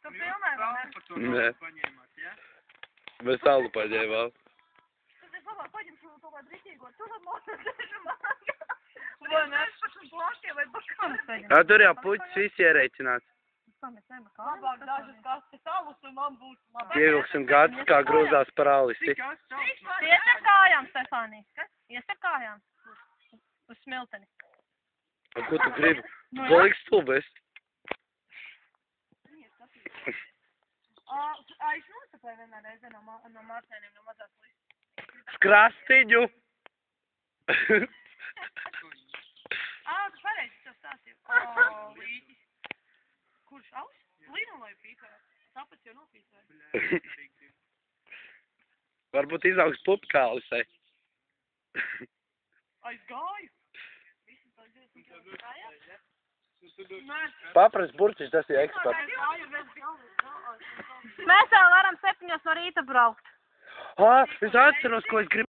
Tu filmē, vai ne? Nē. Mēs salu paņēmām. Tad es labāk paņemšu kaut kādu ritīgo telemotu, vai ne? Plašie vai bakāri. Jā, tur jau puķis viss ierēķināts. Labāk dažas kastes savus un man būs labāk. Pievilksim gads, kā grūzās par alisti. Ies ar kājām, Stefānija. Kas? Ies ar kājām. Uz smilteni. Ko tu gribi? Galīgs stulbes. Es nosapēju vienā reizē no Mārtēniem, no mazās līdz. Skrastiņu! Tu pareizi tev stāstīju. Līķis. Kurš aus? Līnu vai pīpē? Tāpēc jau nopīpē. Varbūt izaugs pupkālisai. Aizgāju. Papras burtiņš, tas ir eksperts. Mēs vēl varam 7 no rīta braukt. Es atceros, ko es gribu.